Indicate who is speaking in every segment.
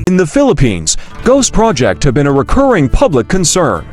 Speaker 1: In the Philippines, ghost projects have been a recurring public concern.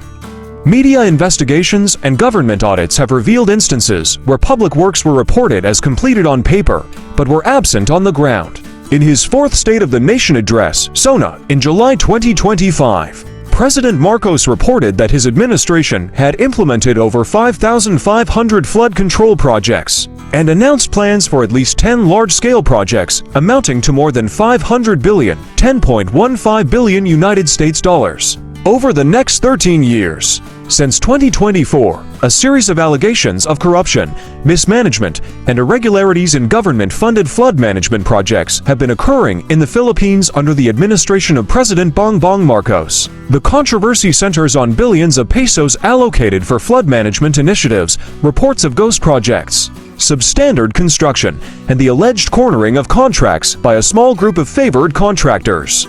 Speaker 1: Media investigations and government audits have revealed instances where public works were reported as completed on paper, but were absent on the ground. In his fourth State of the Nation address, SONA, in July 2025, President Marcos reported that his administration had implemented over 5,500 flood control projects and announced plans for at least 10 large-scale projects amounting to more than 500 billion, $10.15 billion United States dollars, over the next 13 years. Since 2024, a series of allegations of corruption, mismanagement, and irregularities in government-funded flood management projects have been occurring in the Philippines under the administration of President Bongbong Marcos. The controversy centers on billions of pesos allocated for flood management initiatives, reports of ghost projects, substandard construction, and the alleged cornering of contracts by a small group of favored contractors.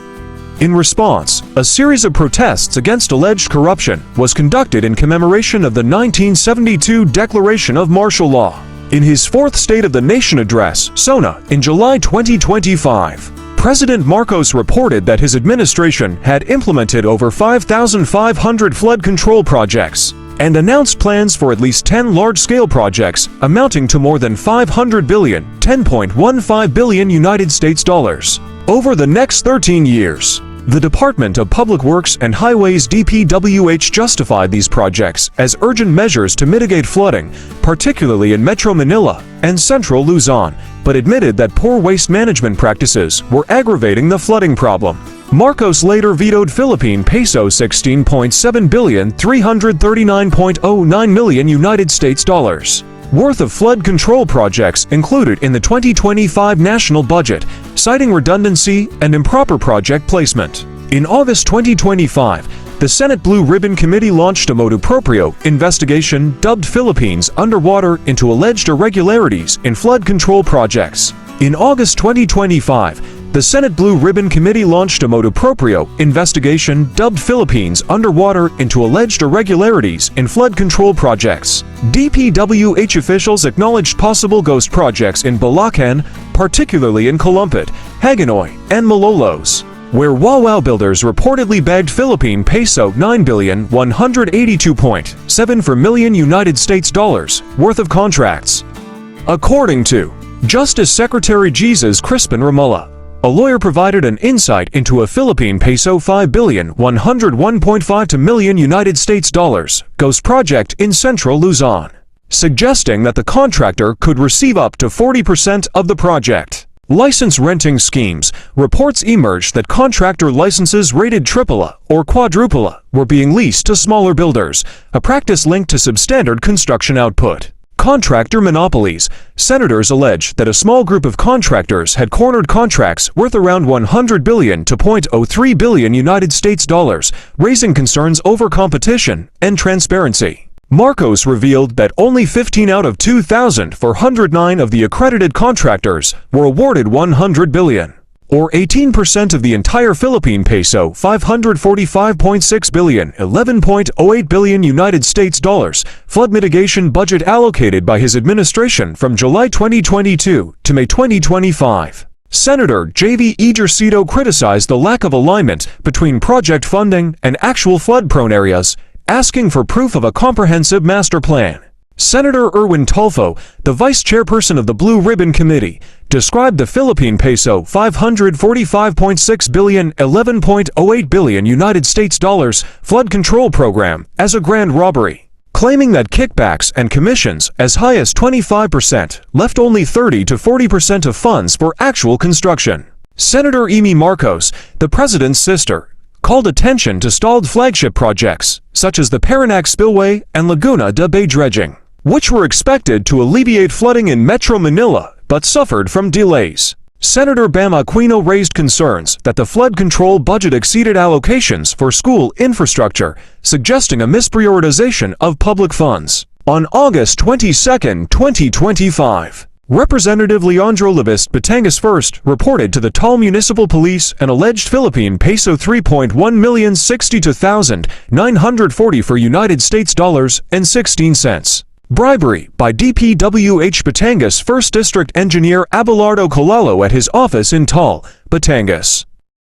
Speaker 1: In response, a series of protests against alleged corruption was conducted in commemoration of the 1972 declaration of martial law. In his fourth State of the Nation address, SONA, in July 2025, President Marcos reported that his administration had implemented over 5,500 flood control projects and announced plans for at least 10 large-scale projects amounting to more than 500 billion, $10.15 billion United States dollars, over the next 13 years. The Department of Public Works and Highways DPWH justified these projects as urgent measures to mitigate flooding, particularly in Metro Manila and Central Luzon, but admitted that poor waste management practices were aggravating the flooding problem. Marcos later vetoed Philippine peso 16.7 billion, $339.09 million United States dollars worth of flood control projects included in the 2025 national budget, citing redundancy and improper project placement. In August 2025, the Senate Blue Ribbon Committee launched a motu proprio investigation dubbed Philippines Underwater into alleged irregularities in flood control projects. In August 2025, the Senate Blue Ribbon Committee launched a motu proprio investigation dubbed Philippines Underwater into alleged irregularities in flood control projects. DPWH officials acknowledged possible ghost projects in Bulacan, particularly in Calumpit, Hagonoy, and Malolos, where Wawaw builders reportedly bagged Philippine peso 9,182.74 million United States dollars worth of contracts. According to Justice Secretary Jesus Crispin Ramola, a lawyer provided an insight into a Philippine peso 5,101.52 million United States dollars ghost project in Central Luzon, suggesting that the contractor could receive up to 40% of the project. License renting schemes. Reports emerged that contractor licenses rated AAA or quadruple were being leased to smaller builders, a practice linked to substandard construction output. Contractor monopolies. Senators allege that a small group of contractors had cornered contracts worth around 100 billion to 0.03 billion United States dollars, raising concerns over competition and transparency. Marcos revealed that only 15 out of 2,409 of the accredited contractors were awarded 100 billion, or 18% of the entire Philippine peso 545.6 billion, $11.08 billion United States dollars flood mitigation budget allocated by his administration from July 2022 to May 2025. Senator J.V. Ejercito criticized the lack of alignment between project funding and actual flood-prone areas, asking for proof of a comprehensive master plan. Senator Erwin Tulfo, the vice chairperson of the Blue Ribbon Committee, described the Philippine peso 545.6 billion, $11.08 billion United States dollars flood control program as a grand robbery, claiming that kickbacks and commissions as high as 25% left only 30 to 40% of funds for actual construction. Senator Amy Marcos, the president's sister, called attention to stalled flagship projects such as the Paranaque Spillway and Laguna de Bay dredging, which were expected to alleviate flooding in Metro Manila but suffered from delays. Senator Bam Aquino raised concerns that the flood control budget exceeded allocations for school infrastructure, suggesting a misprioritization of public funds. On August 22, 2025, Representative Leandro Labist Batangas First reported to the Tal Municipal Police an alleged Philippine peso 3.1 million 62,940 for United States dollars and 16 cents Bribery by DPWH Batangas 1st District Engineer Abelardo Colalo at his office in Tal, Batangas.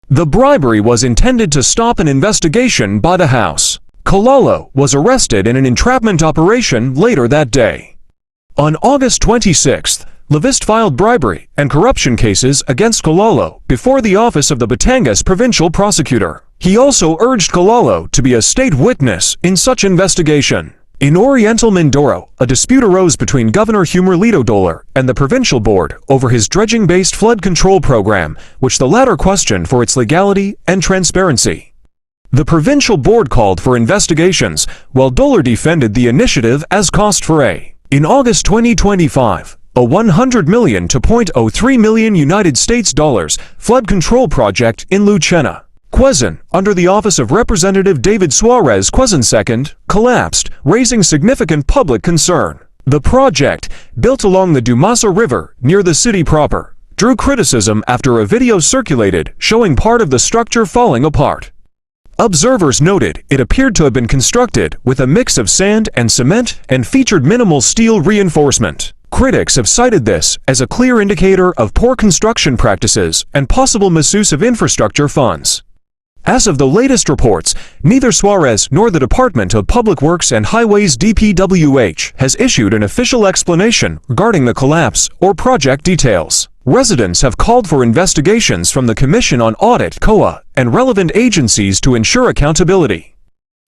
Speaker 1: The bribery was intended to stop an investigation by the House. Colalo was arrested in an entrapment operation later that day. On August 26th, Levist filed bribery and corruption cases against Colalo before the office of the Batangas provincial prosecutor. He also urged Colalo to be a state witness in such investigation. In Oriental Mindoro, a dispute arose between Governor Humerlito Dolar and the provincial board over his dredging-based flood control program, which the latter questioned for its legality and transparency. The provincial board called for investigations, while Dolar defended the initiative as cost-free. In August 2025, a 100 million to 0.03 million United States dollars flood control project in Lucena, Quezon, under the office of Representative David Suarez Quezon II, collapsed, raising significant public concern. The project, built along the Dumasa River near the city proper, drew criticism after a video circulated showing part of the structure falling apart. Observers noted it appeared to have been constructed with a mix of sand and cement and featured minimal steel reinforcement. Critics have cited this as a clear indicator of poor construction practices and possible misuse of infrastructure funds. As of the latest reports, neither Suarez nor the Department of Public Works and Highways DPWH has issued an official explanation regarding the collapse or project details. Residents have called for investigations from the Commission on Audit (COA) and relevant agencies to ensure accountability.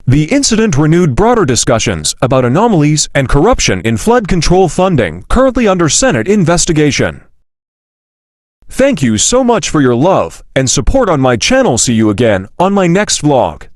Speaker 1: The incident renewed broader discussions about anomalies and corruption in flood control funding currently under Senate investigation. Thank you so much for your love and support on my channel. See you again on my next vlog.